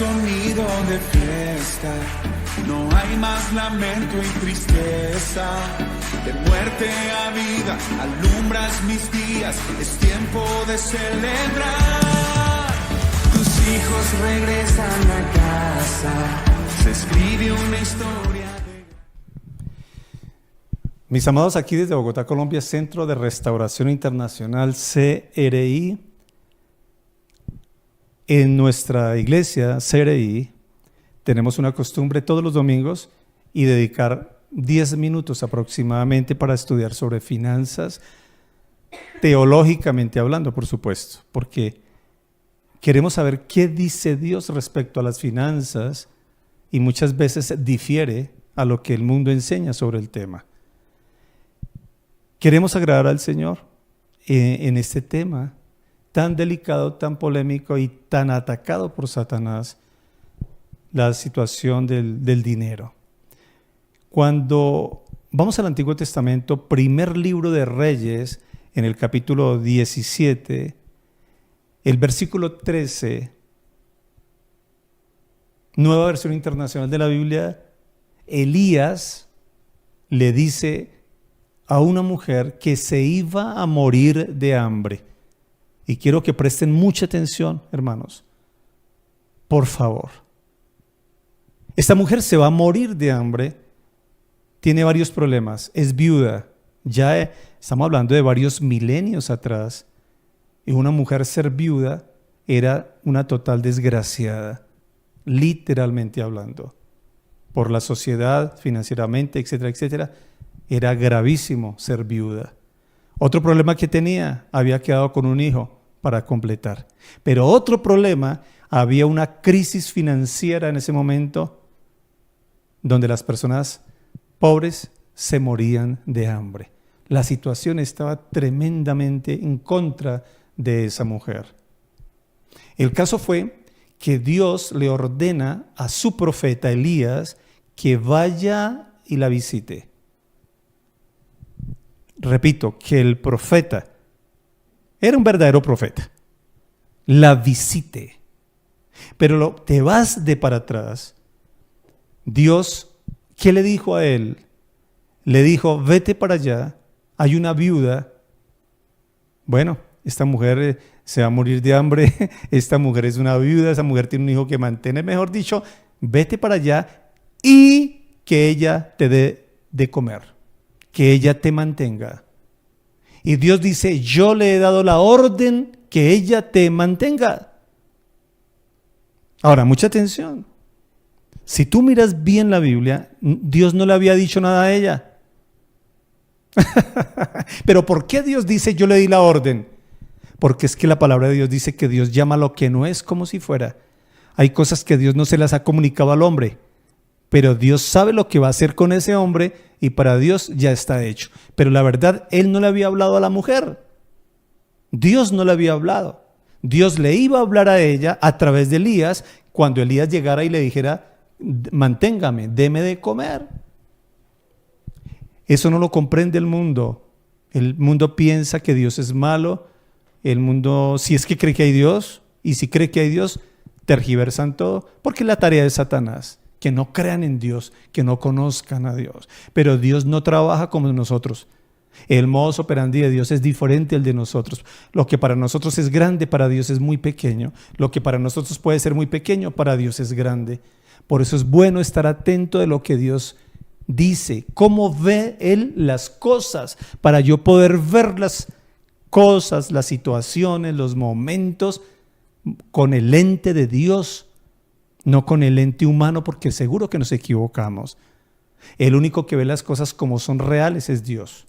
sonido de fiesta, no hay más lamento y tristeza. De muerte a vida alumbras mis días, es tiempo de celebrar. Tus hijos regresan a casa, se escribe una historia. Mis amados, aquí desde Bogotá, Colombia, Centro de Restauración Internacional, CRI. En nuestra iglesia, CRI, tenemos una costumbre todos los domingos y dedicar 10 minutos aproximadamente para estudiar sobre finanzas, teológicamente hablando, por supuesto, porque queremos saber qué dice Dios respecto a las finanzas y muchas veces difiere a lo que el mundo enseña sobre el tema. Queremos agradar al Señor en este tema tan delicado, tan polémico y tan atacado por Satanás, la situación del dinero. Cuando vamos al Antiguo Testamento, primer libro de Reyes, en el capítulo 17, el versículo 13, Nueva Versión Internacional de la Biblia, Elías le dice a una mujer que se iba a morir de hambre. Y quiero que presten mucha atención, hermanos. Por favor. Esta mujer se va a morir de hambre. Tiene varios problemas. Es viuda. Ya estamos hablando de varios milenios atrás. Y una mujer ser viuda era una total desgraciada. Literalmente hablando. Por la sociedad, financieramente, etcétera, etcétera. Era gravísimo ser viuda. Otro problema que tenía, había quedado con un hijo para completar. Pero otro problema, había una crisis financiera en ese momento donde las personas pobres se morían de hambre. La situación estaba tremendamente en contra de esa mujer. El caso fue que Dios le ordena a su profeta Elías que vaya y la visite. Repito, que el profeta, era un verdadero profeta, la visite. Pero te vas de para atrás. Dios, ¿qué le dijo a él? Le dijo, vete para allá, hay una viuda. Bueno, esta mujer se va a morir de hambre, esta mujer es una viuda, esa mujer tiene un hijo que mantener, mejor dicho, vete para allá y que ella te dé de comer. Que ella te mantenga. Y Dios dice, yo le he dado la orden que ella te mantenga. Ahora, mucha atención. Si tú miras bien la Biblia, Dios no le había dicho nada a ella. Pero ¿por qué Dios dice, yo le di la orden? Porque es que la palabra de Dios dice que Dios llama lo que no es como si fuera. Hay cosas que Dios no se las ha comunicado al hombre. Pero Dios sabe lo que va a hacer con ese hombre y para Dios ya está hecho. Pero la verdad, Él no le había hablado a la mujer. Dios no le había hablado. Dios le iba a hablar a ella a través de Elías cuando Elías llegara y le dijera, manténgame, deme de comer. Eso no lo comprende el mundo. El mundo piensa que Dios es malo. El mundo, si es que cree que hay Dios, y si cree que hay Dios, tergiversan todo, porque es la tarea de Satanás. Que no crean en Dios, que no conozcan a Dios. Pero Dios no trabaja como nosotros. El modus operandi de Dios es diferente al de nosotros. Lo que para nosotros es grande, para Dios es muy pequeño. Lo que para nosotros puede ser muy pequeño, para Dios es grande. Por eso es bueno estar atento de lo que Dios dice. Cómo ve Él las cosas, para yo poder ver las cosas, las situaciones, los momentos con el lente de Dios. No con el lente humano, porque seguro que nos equivocamos. El único que ve las cosas como son reales es Dios.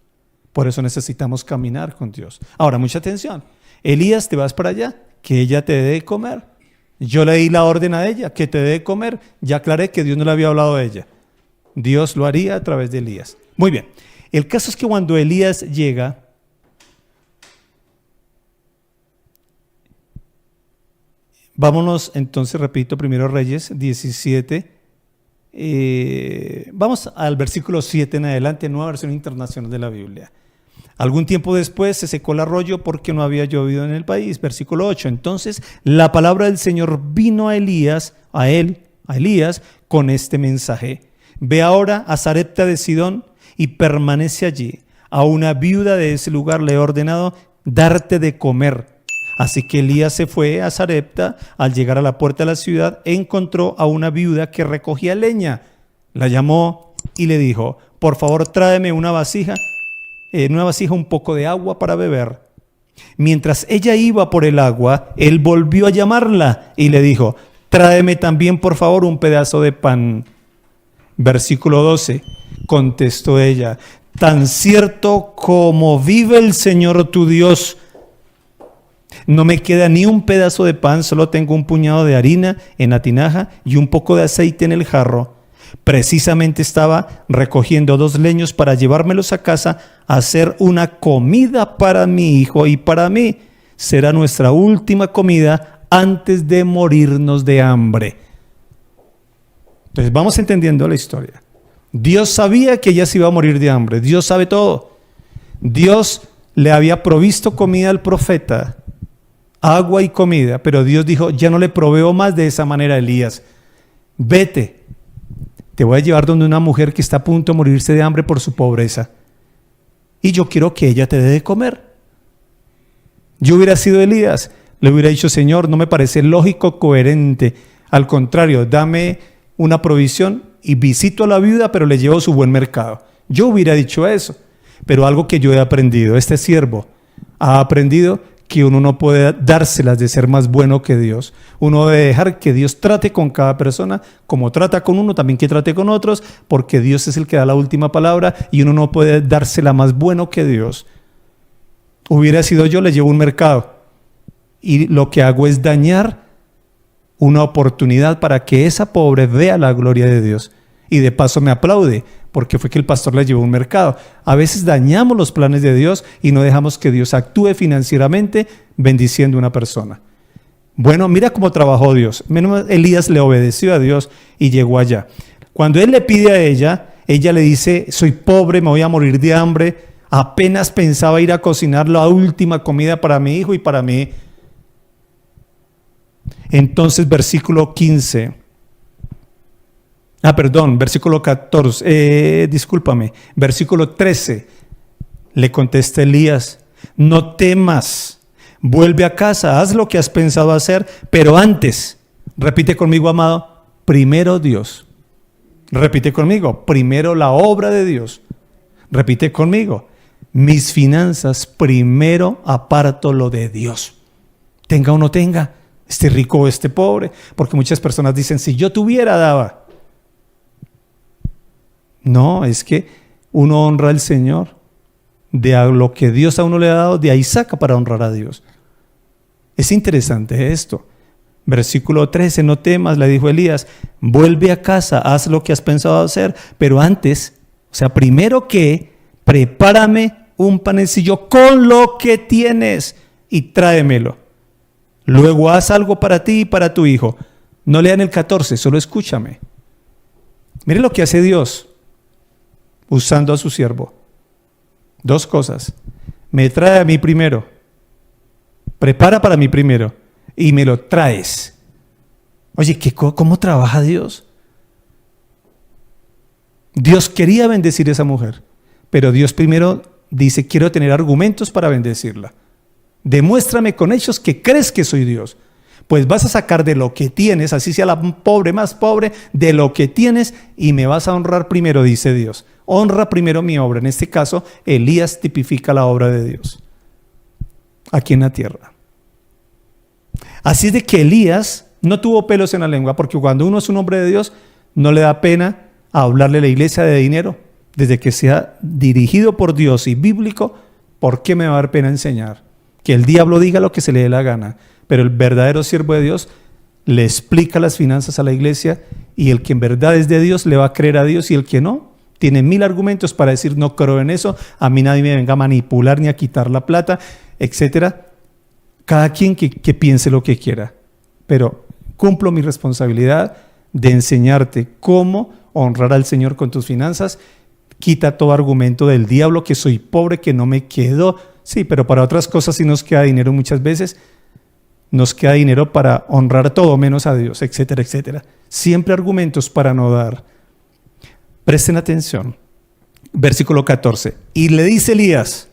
Por eso necesitamos caminar con Dios. Ahora, mucha atención. Elías, te vas para allá, que ella te dé de comer. Yo le di la orden a ella, que te dé de comer. Ya aclaré que Dios no le había hablado a ella. Dios lo haría a través de Elías. Muy bien. El caso es que cuando Elías llega, vámonos entonces, repito, primero Reyes 17. Vamos al versículo 7 en adelante, Nueva Versión Internacional de la Biblia. Algún tiempo después se secó el arroyo porque no había llovido en el país. Versículo 8. Entonces la palabra del Señor vino a Elías, a Elías, con este mensaje. Ve ahora a Sarepta de Sidón y permanece allí. A una viuda de ese lugar le he ordenado darte de comer. Así que Elías se fue a Sarepta. Al llegar a la puerta de la ciudad, encontró a una viuda que recogía leña. La llamó y le dijo: por favor, tráeme en una vasija un poco de agua para beber. Mientras ella iba por el agua, él volvió a llamarla y le dijo: tráeme también, por favor, un pedazo de pan. Versículo 12. Contestó ella: tan cierto como vive el Señor tu Dios, no me queda ni un pedazo de pan, solo tengo un puñado de harina en la tinaja y un poco de aceite en el jarro. Precisamente estaba recogiendo 2 leños para llevármelos a casa a hacer una comida para mi hijo y para mí. Será nuestra última comida antes de morirnos de hambre. Entonces vamos entendiendo la historia. Dios sabía que ella se iba a morir de hambre. Dios sabe todo. Dios le había provisto comida al profeta, agua y comida, pero Dios dijo: ya no le proveo más de esa manera a Elías. Vete, te voy a llevar donde una mujer que está a punto de morirse de hambre por su pobreza. Y yo quiero que ella te dé de comer. Yo hubiera sido Elías, le hubiera dicho: Señor, no me parece lógico, coherente. Al contrario, dame una provisión y visito a la viuda, pero le llevo su buen mercado. Yo hubiera dicho eso. Pero algo que yo he aprendido, este siervo ha aprendido que uno no puede dárselas de ser más bueno que Dios. Uno debe dejar que Dios trate con cada persona, como trata con uno, también que trate con otros, porque Dios es el que da la última palabra y uno no puede dársela más bueno que Dios. Hubiera sido yo, le llevo un mercado y lo que hago es dañar una oportunidad para que esa pobre vea la gloria de Dios y de paso me aplaude, porque fue que el pastor le llevó un mercado. A veces dañamos los planes de Dios y no dejamos que Dios actúe financieramente bendiciendo a una persona. Bueno, mira cómo trabajó Dios. Elías le obedeció a Dios y llegó allá. Cuando él le pide a ella le dice: soy pobre, me voy a morir de hambre. Apenas pensaba ir a cocinar la última comida para mi hijo y para mí. Entonces, versículo 13, le contesta Elías: no temas, vuelve a casa, haz lo que has pensado hacer, pero antes, repite conmigo, amado, primero Dios. Repite conmigo, primero la obra de Dios. Repite conmigo, mis finanzas, primero aparto lo de Dios. Tenga o no tenga, esté rico o esté pobre, porque muchas personas dicen: si yo tuviera, daba. No, es que uno honra al Señor. De lo que Dios a uno le ha dado, de ahí saca para honrar a Dios. Es interesante esto. Versículo 13, no temas, le dijo Elías, vuelve a casa, haz lo que has pensado hacer, pero antes, o sea, primero que, prepárame un panecillo con lo que tienes y tráemelo. Luego haz algo para ti y para tu hijo. No lean el 14, solo escúchame. Mire lo que hace Dios usando a su siervo. 2 cosas. Me trae a mí primero. Prepara para mí primero. Y me lo traes. Oye, ¿cómo trabaja Dios? Dios quería bendecir a esa mujer. Pero Dios primero dice: quiero tener argumentos para bendecirla. Demuéstrame con hechos que crees que soy Dios. Pues vas a sacar de lo que tienes, así sea la pobre más pobre, de lo que tienes, y me vas a honrar primero, dice Dios. Honra primero mi obra. En este caso, Elías tipifica la obra de Dios aquí en la tierra. Así es de que Elías no tuvo pelos en la lengua, porque cuando uno es un hombre de Dios, no le da pena hablarle a la iglesia de dinero. Desde que sea dirigido por Dios y bíblico, ¿por qué me va a dar pena enseñar? Que el diablo diga lo que se le dé la gana, pero el verdadero siervo de Dios le explica las finanzas a la iglesia, y el que en verdad es de Dios le va a creer a Dios, y el que no, tiene 1000 argumentos para decir: no creo en eso, a mí nadie me venga a manipular ni a quitar la plata, etcétera. Cada quien que piense lo que quiera, pero cumplo mi responsabilidad de enseñarte cómo honrar al Señor con tus finanzas, quita todo argumento del diablo, que soy pobre, que no me quedo. Sí, pero para otras cosas sí nos queda dinero muchas veces. Nos queda dinero para honrar todo menos a Dios, etcétera, etcétera. Siempre argumentos para no dar. Presten atención. Versículo 14. Y le dice Elías,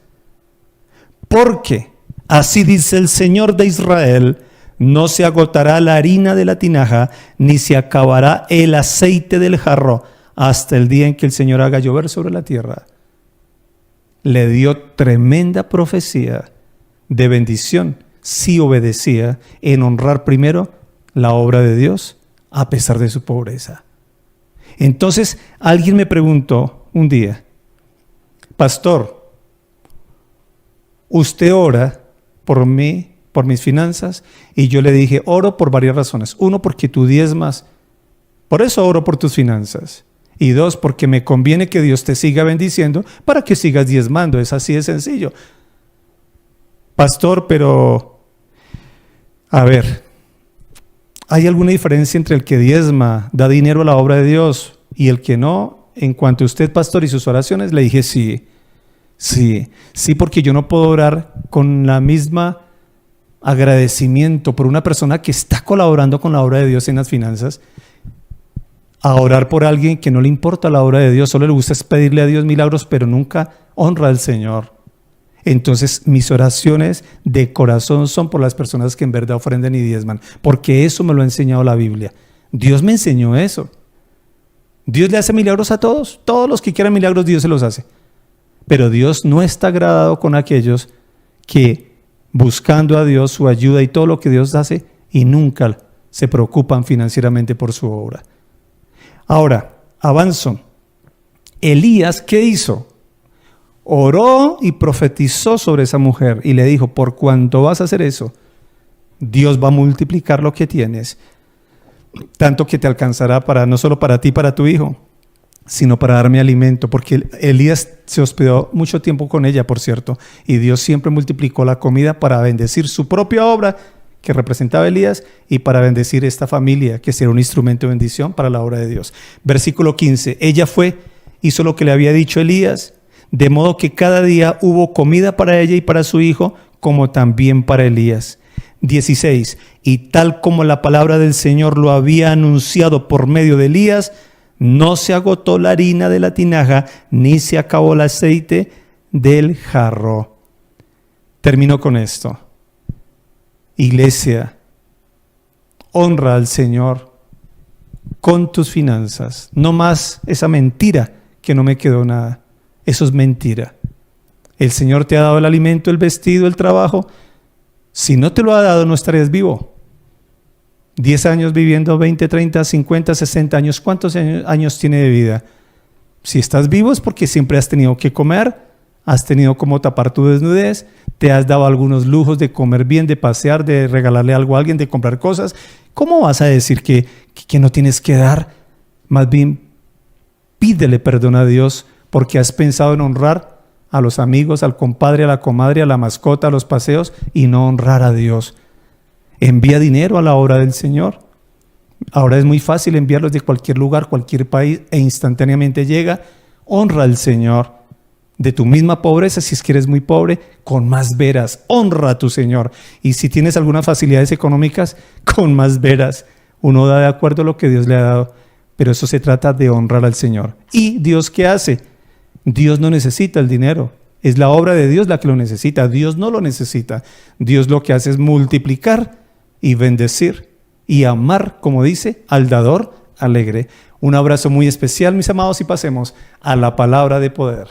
porque así dice el Señor de Israel, no se agotará la harina de la tinaja, ni se acabará el aceite del jarro, hasta el día en que el Señor haga llover sobre la tierra. Le dio tremenda profecía de bendición si obedecía en honrar primero la obra de Dios a pesar de su pobreza. Entonces alguien me preguntó un día, pastor, ¿usted ora por mí, por mis finanzas? Y yo le dije, oro por varias razones. Uno, porque tú diezmas, por eso oro por tus finanzas. Y dos, porque me conviene que Dios te siga bendiciendo para que sigas diezmando. Es así de sencillo. Pastor, pero, a ver, ¿hay alguna diferencia entre el que diezma, da dinero a la obra de Dios y el que no? En cuanto a usted, pastor, y sus oraciones, le dije sí, porque yo no puedo orar con la misma agradecimiento por una persona que está colaborando con la obra de Dios en las finanzas, a orar por alguien que no le importa la obra de Dios, solo le gusta es pedirle a Dios milagros, pero nunca honra al Señor. Entonces mis oraciones de corazón son por las personas que en verdad ofrendan y diezman, porque eso me lo ha enseñado la Biblia. Dios me enseñó eso. Dios le hace milagros a todos los que quieran milagros Dios se los hace. Pero Dios no está agradado con aquellos que buscando a Dios su ayuda y todo lo que Dios hace y nunca se preocupan financieramente por su obra. Ahora, avanzo. Elías, ¿qué hizo? Oró y profetizó sobre esa mujer y le dijo, por cuanto vas a hacer eso, Dios va a multiplicar lo que tienes, tanto que te alcanzará para no solo para ti, para tu hijo, sino para darme alimento, porque Elías se hospedó mucho tiempo con ella, por cierto, y Dios siempre multiplicó la comida para bendecir su propia obra, que representaba a Elías, y para bendecir esta familia, que será un instrumento de bendición para la obra de Dios. Versículo 15, ella fue, hizo lo que le había dicho Elías, de modo que cada día hubo comida para ella y para su hijo, como también para Elías. 16, y tal como la palabra del Señor lo había anunciado por medio de Elías, no se agotó la harina de la tinaja, ni se acabó el aceite del jarro. Termino con esto. Iglesia, honra al Señor con tus finanzas. No más esa mentira que no me quedó nada. Eso es mentira. El Señor te ha dado el alimento, el vestido, el trabajo. Si no te lo ha dado, no estarías vivo. 10 años viviendo, 20, 30, 50, 60 años. ¿Cuántos años tiene de vida? Si estás vivo es porque siempre has tenido que comer, has tenido como tapar tu desnudez, te has dado algunos lujos de comer bien, de pasear, de regalarle algo a alguien, de comprar cosas. ¿Cómo vas a decir que no tienes que dar? Más bien, pídele perdón a Dios porque has pensado en honrar a los amigos, al compadre, a la comadre, a la mascota, a los paseos y no honrar a Dios. Envía dinero a la obra del Señor. Ahora es muy fácil enviarlos de cualquier lugar, cualquier país e instantáneamente llega. Honra al Señor. De tu misma pobreza, si es que eres muy pobre, con más veras. Honra a tu Señor. Y si tienes algunas facilidades económicas, con más veras. Uno da de acuerdo a lo que Dios le ha dado. Pero eso se trata de honrar al Señor. ¿Y Dios qué hace? Dios no necesita el dinero. Es la obra de Dios la que lo necesita. Dios no lo necesita. Dios lo que hace es multiplicar y bendecir y amar, como dice, al dador alegre. Un abrazo muy especial, mis amados, y pasemos a la palabra de poder.